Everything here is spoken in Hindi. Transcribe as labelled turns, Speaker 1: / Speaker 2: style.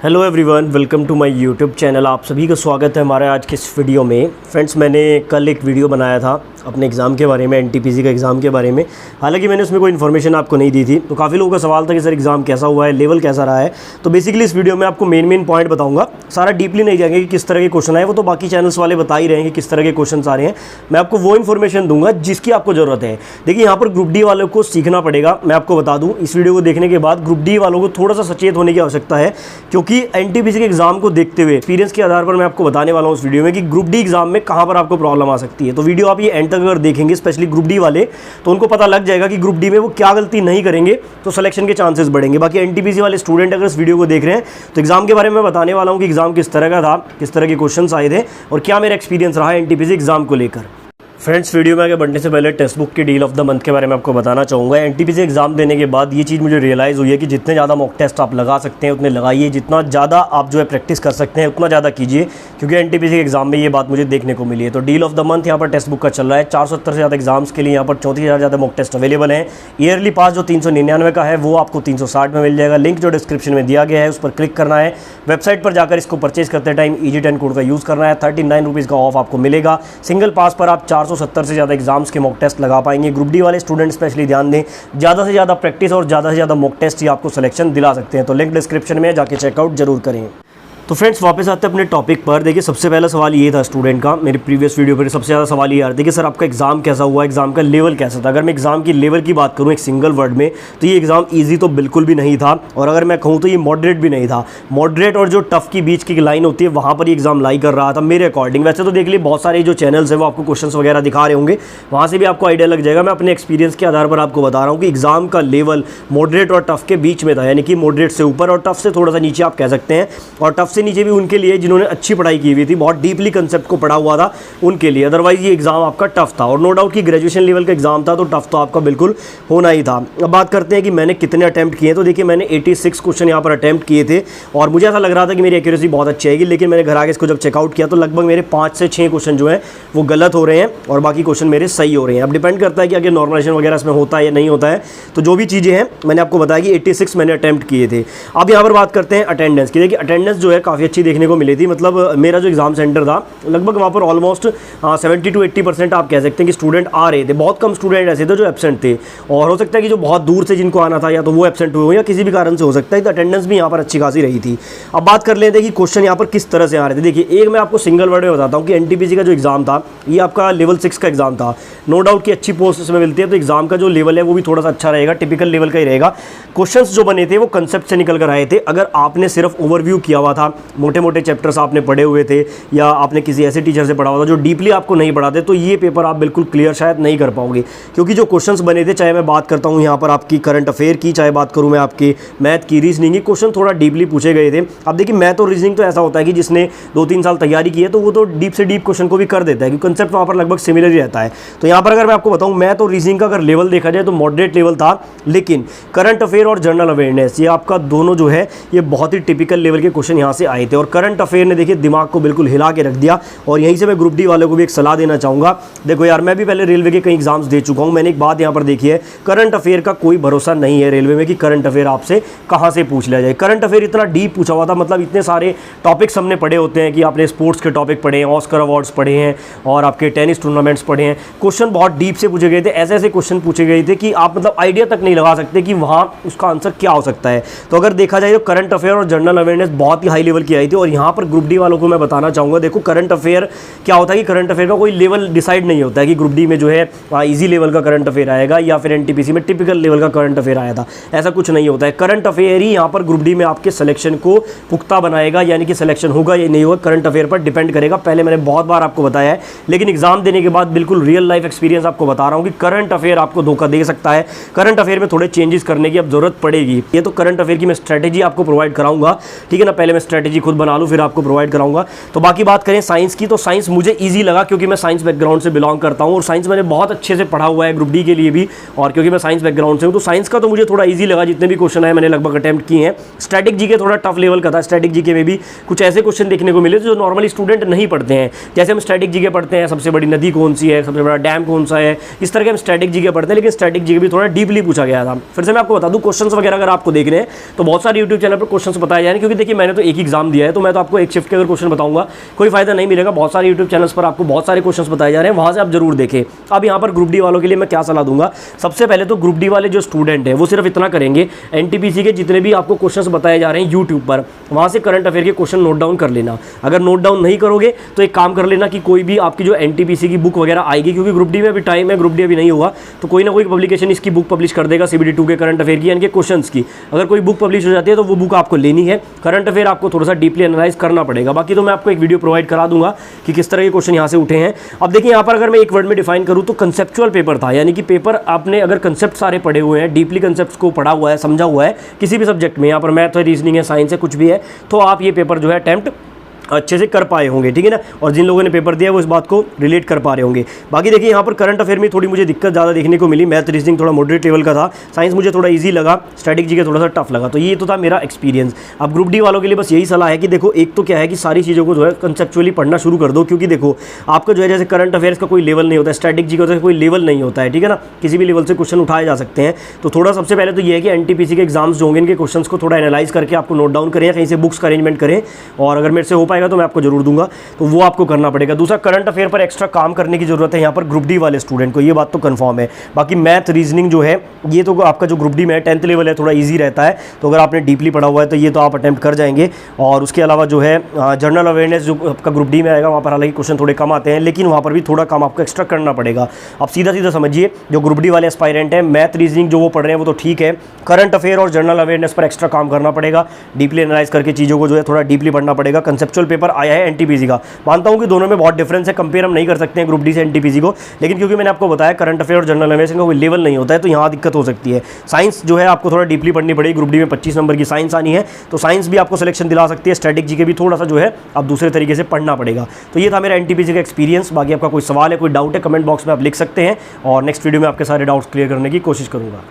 Speaker 1: Hello everyone, welcome to my YouTube channel. आप सभी का स्वागत है हमारे आज के इस वीडियो में। फ्रेंड्स, मैंने कल एक वीडियो बनाया था अपने एग्ज़ाम के बारे में, एनटीपीसी का एग्ज़ाम के बारे में। हालांकि मैंने उसमें कोई इन्फॉर्मेशन आपको नहीं दी थी, तो काफ़ी लोगों का सवाल था कि सर एग्ज़ाम कैसा हुआ है, लेवल कैसा रहा है। तो बेसिकली इस वीडियो में आपको मेन पॉइंट बताऊँगा। सारा डीपली नहीं जाएंगे कि किस तरह के क्वेश्चन आए, वो तो बाकी चैनल्स वाले बता ही रहे हैं कि किस तरह के क्वेश्चन आ रहे हैं। मैं आपको वो इन्फॉर्मेशन दूंगा जिसकी आपको ज़रूरत है। देखिए, यहाँ पर ग्रुप डी वालों को सीखना पड़ेगा। मैं आपको बता दूँ, इस वीडियो को देखने के बाद ग्रुप डी वालों को थोड़ा सा सचेत होने की आवश्यकता है, क्योंकि एनटीपीसी के एग्जाम को देखते हुए एक्सपीरियंस के आधार पर मैं आपको बताने वाला हूं इस वीडियो में कि ग्रुप डी एग्जाम में कहां पर आपको प्रॉब्लम आ सकती है। तो वीडियो आप ये एंड तक अगर देखेंगे, स्पेशली ग्रुप डी वाले, तो उनको पता लग जाएगा कि ग्रुप डी में वो क्या गलती नहीं करेंगे तो सिलेक्शन के चांसेस बढ़ेंगे। बाकी एनटीपीसी वाले स्टूडेंट अगर इस वीडियो को देख रहे हैं तो एग्जाम के बारे में बताने वाला हूं कि एग्जाम किस तरह का था, किस तरह के क्वेश्चन आए थे और क्या मेरा एक्सपीरियंस रहा है एनटीपीसी एग्जाम को लेकर। फ्रेंड्स, वीडियो में आगे बढ़ने से पहले टेक्स्ट बुक की डील ऑफ द मंथ के बारे में आपको बताना चाहूँगा। एनटीपीसी एग्जाम देने के बाद ये चीज़ मुझे रियलाइज़ हुई है कि जितने ज़्यादा मॉक टेस्ट आप लगा सकते हैं उतने लगाइए, जितना ज़्यादा आप जो है प्रैक्टिस कर सकते हैं उतना ज़्यादा कीजिए, क्योंकि एनटीपीसी के एग्जाम में ये बात मुझे देखने को मिली है। तो डील ऑफ द मंथ यहाँ पर टेक्स्ट बुक का चल रहा है। 470 से ज़्यादा एग्जाम्स के लिए यहाँ पर 34,000 ज़्यादा मॉक टेस्ट अवेलेबल हैं। ईयरली पास जो 399 का है वो आपको 360 में मिल जाएगा। लिंक जो डिस्क्रिप्शन में दिया गया है उस पर क्लिक करना है। वेबसाइट पर जाकर इसको परचेज करते टाइम EG10 कोड का यूज़ करना है। 39 रुपीज़ का ऑफ आपको मिलेगा। सिंगल पास पर आप 470 से ज़्यादा एग्जाम्स के मॉक टेस्ट लगा पाएंगे। ग्रुप डी वाले स्टूडेंट स्पेशली ध्यान दें, ज़्यादा से ज़्यादा प्रैक्टिस और ज़्यादा से ज़्यादा मॉक टेस्ट ही आपको सिलेक्शन दिला सकते हैं। तो लिंक डिस्क्रिप्शन में जाके चेकआउट जरूर करें। तो फ्रेंड्स, वापस आते हैं अपने टॉपिक पर। देखिए, सबसे पहला सवाल ये था स्टूडेंट का, मेरे प्रीवियस वीडियो पर सबसे ज़्यादा सवाल ये आ रहा था कि सर आपका एग्जाम कैसा हुआ, एग्जाम का लेवल कैसा था। अगर मैं एग्जाम की लेवल की बात करूँ एक सिंगल वर्ड में, तो ये एग्जाम ईजी तो बिल्कुल भी नहीं था, और अगर मैं कहूँ तो ये मॉडरेट भी नहीं था। मॉडरेट और जो टफ की बीच की लाइन होती है वहाँ पर ये एग्जाम लाई कर रहा था मेरे अकॉर्डिंग। वैसे तो देख लिए बहुत सारे जो चैनल्स हैं वो आपको क्वेश्चन वगैरह दिखा रहे होंगे, वहाँ से भी आपको आइडिया लग जाएगा। मैं अपने एक्सपीरियंस के आधार पर आपको बता रहा हूँ कि एग्जाम का लेवल मॉडरेट और टफ के बीच में था, यानी कि मॉडरेट से ऊपर और टफ से थोड़ा सा नीचे आप कह सकते हैं। और टफ से नीचे भी उनके लिए जिन्होंने अच्छी पढ़ाई की हुई थी, बहुत डीपली कंसेप्ट को पढ़ा हुआ था, उनके लिए। अदरवाइज ये एग्जाम आपका टफ था, और नो डाउट कि ग्रेजुएशन लेवल का एग्जाम था तो टफ तो आपका बिल्कुल होना ही था। अब बात करते हैं कि मैंने कितने अटेम्प्ट किए। तो देखिए, मैंने 86 क्वेश्चन यहाँ पर अटेम्प्ट किए थे, और मुझे ऐसा लग रहा था कि मेरी एक्यूरेसी बहुत अच्छी आएगी, लेकिन मैंने घर आके इसको जब चेकआउट किया तो लगभग मेरे 5 से 6 क्वेश्चन जो है वो गलत हो रहे हैं और बाकी क्वेश्चन मेरे सही हो रहे हैं। अब डिपेंड करता है कि अगर नॉर्मलाइजेशन वगैरह इसमें होता है या नहीं होता है। तो जो भी चीज़ें हैं मैंने आपको बताया कि 86 मैंने अटेम्प्ट किए थे। अब यहाँ पर बात करते हैं अटेंडेंस की। देखिए, अटेंडेंस जो है काफ़ी अच्छी देखने को मिली थी। मतलब मेरा जो एग्जाम सेंटर था लगभग वहाँ पर ऑलमोस्ट 70 to 80% आप कह सकते हैं कि स्टूडेंट आ रहे थे। बहुत कम स्टूडेंट ऐसे थे जो एब्सेंट थे, और हो सकता है कि जो बहुत दूर से जिनको आना था या तो वो एब्सेंट हुए हो या किसी भी कारण से हो सकता है। तो अटेंडेंस भी यहाँ पर अच्छी खासी रही थी। अब बात कर लेते हैं कि क्वेश्चन यहाँ पर किस तरह से आ रहे थे। देखिए, एक मैं आपको सिंगल वर्ड में बताता हूँ कि एनटीपीसी का जो एग्जाम था ये आपका लेवल 6 का एग्जाम था। नो डाउट कि अच्छी पोस्ट इसमें मिलती है, तो एग्जाम का जो लेवल है वो भी थोड़ा सा अच्छा रहेगा, टिपिकल लेवल का ही रहेगा। क्वेश्चंस जो बने थे वो कंसेप्ट से निकल कर आए थे। अगर आपने सिर्फ ओवरव्यू किया हुआ था, मोटे मोटे चैप्टर्स आपने पढ़े हुए थे, या आपने किसी ऐसे टीचर से पढ़ा हुआ था जो डीपली आपको नहीं पढ़ाते, तो ये पेपर आप बिल्कुल क्लियर शायद नहीं कर पाओगे। क्योंकि जो क्वेश्चंस बने थे, चाहे मैं बात करता हूँ यहाँ पर आपकी करंट अफेयर की, चाहे बात करूँ मैं आपके मैथ की, रीजनिंग की, क्वेश्चन थोड़ा डीपली पूछे गए थे। अब देखिए, मैथ और रीजनिंग तो ऐसा होता है कि जिसने 2-3 साल तैयारी की है तो वो तो डीप से डीप क्वेश्चन को भी कर देता है, क्योंकि कंसेप्ट वहाँ पर लगभग सिमिलर ही रहता है। तो यहाँ पर अगर मैं आपको बताऊँ, मैथ और रीजनिंग का अगर लेवल देखा जाए तो मॉडरेट लेवल था, लेकिन करंट अफेयर और जनरल अवेयरनेस ये आपका दोनों जो है ये बहुत ही टिपिकल लेवल के क्वेश्चन यहाँ से आए थे। और करंट अफेयर ने देखिए दिमाग को बिल्कुल हिला के रख दिया। और यहीं से मैं ग्रुप डी वालों को भी एक सलाह देना चाहूँगा। देखो यार, मैं भी पहले रेलवे के कई एग्जाम्स दे चुका हूँ। मैंने एक बात यहाँ पर देखी है, करंट अफेयर का कोई भरोसा नहीं है रेलवे में कि करंट अफेयर आपसे कहाँ से पूछ लिया जाए। करंट अफेयर इतना डीप पूछा हुआ था, मतलब इतने सारे टॉपिक्स हमने पढ़े होते हैं कि आपने स्पोर्ट्स के टॉपिक पढ़े हैं, ऑस्कर अवार्ड्स पढ़े हैं, और आपके टेनिस टूर्नामेंट्स पढ़े हैं। क्वेश्चन बहुत डीप से पूछे गए थे, ऐसे ऐसे क्वेश्चन पूछे गए थे कि आप मतलब आइडिया तक नहीं लगा सकते कि वहाँ उसका आंसर क्या हो सकता है। तो अगर देखा जाए तो करंट अफेयर और जनरल अवेयरनेस बहुत ही हाई लेवल की आई थी। और यहाँ पर ग्रुप डी वालों को मैं बताना चाहूँगा, देखो करंट अफेयर क्या होता है कि करंट अफेयर का कोई लेवल डिसाइड नहीं होता है कि ग्रुप डी में जो है इजी लेवल का करंट अफेयर आएगा या फिर एनटीपीसी में टिपिकल लेवल का करंट अफेयर आया था, ऐसा कुछ नहीं होता है। करंट अफेयर ही यहाँ पर ग्रुप डी में आपके सिलेक्शन को पुख्ता बनाएगा, यानी कि सिलेक्शन होगा या नहीं होगा करंट अफेयर पर डिपेंड करेगा। पहले मैंने बहुत बार आपको बताया है, लेकिन एग्जाम देने के बाद बिल्कुल रियल लाइफ एक्सपीरियंस आपको बता रहा हूँ कि करंट अफेयर आपको धोखा दे सकता है। करंट अफेयर में थोड़े चेंजेस करने की अब जरूरत पड़ेगी। ये तो करंट अफेयर की मैं स्ट्रैटेजी आपको प्रोवाइड कराऊंगा, ठीक है ना। पहले मैं स्ट्रैटेजी स्ट्रैटेजी खुद बना लूँ, फिर आपको प्रोवाइड कराऊंगा। तो बाकी बात करें साइंस की, तो साइंस मुझे ईजी लगा क्योंकि मैं साइंस बैकग्राउंड से बिलोंग करता हूँ और साइंस मैंने बहुत अच्छे से पढ़ा हुआ है ग्रुप डी के लिए भी, और क्योंकि मैं साइंस बैकग्राउंड से हूँ तो साइंस का तो मुझे थोड़ा ईजी लगा। जितने भी क्वेश्चन आए मैंने लगभग अटैम्प्ट किए हैं। स्टैटिक जीके थोड़ा टफ लेवल का था। स्टैटिक जीके में भी कुछ ऐसे क्वेश्चन देखने को मिले जो नॉर्मली स्टूडेंट नहीं पढ़ते हैं। जैसे हम स्टैटिक जीके पढ़ते हैं, सबसे बड़ी नदी कौन सी है, सबसे बड़ा डैम कौन सा है, इस तरह के हम स्टैटिक जीके पढ़ते हैं। लेकिन स्टैटिक जीके भी थोड़ा डीपली पूछा गया था। फिर से मैं आपको बता दूं, क्वेश्चंस वगैरह अगर आपको देखने हैं तो बहुत सारे यूट्यूब चैनल पर क्वेश्चंस बताए जा रहे हैं, क्योंकि देखिए मैंने तो एक एग्जाम दिया है, तो मैं तो आपको एक शिफ्ट के अगर क्वेश्चन बताऊंगा कोई फायदा नहीं मिलेगा। बहुत सारे यूट्यूब चैनल्स पर आपको बहुत सारे क्वेश्चंस बताए जा रहे हैं, वहां से आप जरूर देखें। अब यहाँ पर ग्रुप डी वालों के लिए मैं क्या सलाह दूंगा, सबसे पहले तो ग्रुप डी वाले जो स्टूडेंट है वो सिर्फ इतना करेंगे, एनटीपीसी के जितने भी आपको क्वेश्चंस बताए जा रहे हैं यूट्यूब पर, वहां से करंट अफेयर के क्वेश्चन नोट डाउन कर लेना। अगर नोट डाउन नहीं करोगे तो एक काम कर लेना कि कोई भी आपकी जो एनटीपीसी की बुक वगैरह आएगी, क्योंकि ग्रुप डी में अभी टाइम है, ग्रुप डी अभी नहीं हुआ, तो कोई ना कोई पब्लिकेशन इसकी बुक पब्लिश कर देगा CBD 2 के करंट अफेयर की, यानी कि क्वेश्चंस की। अगर कोई बुक पब्लिश हो जाती है तो वो बुक आपको लेनी है। करंट अफेयर आपको थोड़ा सा डीपली एनालाइज करना पड़ेगा। बाकी तो मैं आपको एक वीडियो प्रोवाइड करा दूंगा कि किस तरह के क्वेश्चन यहाँ से उठे हैं। अब देखिए यहाँ पर अगर मैं एक वर्ड में डिफाइन करूँ तो कंसेप्चुअल पेपर था, यानी कि पेपर आपने अगर कंसेप्ट सारे पढ़े हुए हैं, डीपली कंसेप्ट को पढ़ा हुआ है, समझा हुआ है किसी भी सब्जेक्ट में, यहाँ पर मैथ है, रीजनिंग है, साइंस है, कुछ भी है, तो आप ये पेपर जो है अटेम्प्ट अच्छे से कर पाए होंगे, ठीक है ना। और जिन लोगों ने पेपर दिया वो इस बात को रिलेट कर पा रहे होंगे। बाकी देखिए यहाँ पर करंट अफेयर में थोड़ी मुझे दिक्कत ज़्यादा देखने को मिली। मैथ रीजनिंग थोड़ा मॉडरेट लेवल का था, साइंस मुझे थोड़ा इजी लगा, स्टैटिक जीके थोड़ा सा टफ लगा। तो ये तो था मेरा एक्सपीरियंस। अब ग्रुप डी वालों के लिए बस यही सलाह है कि देखो, एक तो क्या है कि सारी चीज़ों को जो है कंसेप्चुअली पढ़ना शुरू कर दो, क्योंकि देखो आपका जो है जैसे करंट अफेयर्स का कोई लेवल नहीं होता है, स्टैटिक जीके का कोई लेवल नहीं होता है, ठीक है ना, किसी भी लेवल से क्वेश्चन उठाए जा सकते हैं। तो थोड़ा सबसे पहले तो ये है कि एनटीपीसी के एग्जाम्स जो होंगे इनके क्वेश्चन को थोड़ा एनालाइज करके आपको नोट डाउन करें, कहीं से बुक्स का अरेंजमेंट करें, और अगर मेरे से हो पाएगा तो मैं आपको जरूर दूंगा, तो वो आपको करना पड़ेगा। दूसरा, करंट अफेयर पर एक्स्ट्रा काम करने की जरूरत है यहाँ पर ग्रुप डी वाले स्टूडेंट को, ये बात तो कंफर्म है। बाकी मैथ रीजनिंग जो है ये तो आपका जो ग्रुप डी में है 10th लेवल है, थोड़ा इजी रहता है, तो अगर आपने डीपली पढ़ा हुआ है तो ये तो आप अटेम्प्ट कर जाएंगे। और उसके अलावा जो है जनरल अवेयरनेस जो आपका ग्रुप डी में आएगा, वहाँ पर हालांकि क्वेश्चन थोड़े कम आते हैं, लेकिन वहाँ पर भी थोड़ा काम आपको एक्स्ट्रा करना पड़ेगा। अब सीधा सीधा समझिए, जो ग्रुप डी वाले एस्पायरेंट हैं, मैथ रीजनिंग जो वो पढ़ रहे हैं वो तो ठीक है, करंट अफेयर और जनरल अवेयरनेस पर एक्स्ट्रा काम करना पड़ेगा, डीपली एनालाइज करके चीज़ों को जो है थोड़ा डीपली पढ़ना पड़ेगा। कंसेप्चुअल पेपर आया है एनटीपीसी का, मानता हूँ कि दोनों में बहुत डिफरेंस है, कंपेयर हम नहीं कर सकते हैं ग्रुप डी से एनटीपीसी को, लेकिन क्योंकि मैंने आपको बताया करंट अफेयर और जनरल अवेयरनेस का कोई लेवल नहीं होता है, तो यहाँ दिक्कत हो सकती है। साइंस जो है आपको थोड़ा डीपली पढ़नी पड़ेगी, ग्रुप डी में 25 नंबर की साइंस आनी है, तो साइंस भी आपको सिलेक्शन दिला सकती है। स्टैटिक जीके भी थोड़ा सा जो है आप दूसरे तरीके से पढ़ना पड़ेगा। तो ये था मेरा एनटीपीसी का एक्सपीरियंस। बाकी आपका कोई सवाल है, कोई डाउट है, कमेंट बॉक्स में आप लिख सकते हैं, और नेक्स्ट वीडियो में आपके सारे डाउट्स क्लियर करने की कोशिश करूँगा।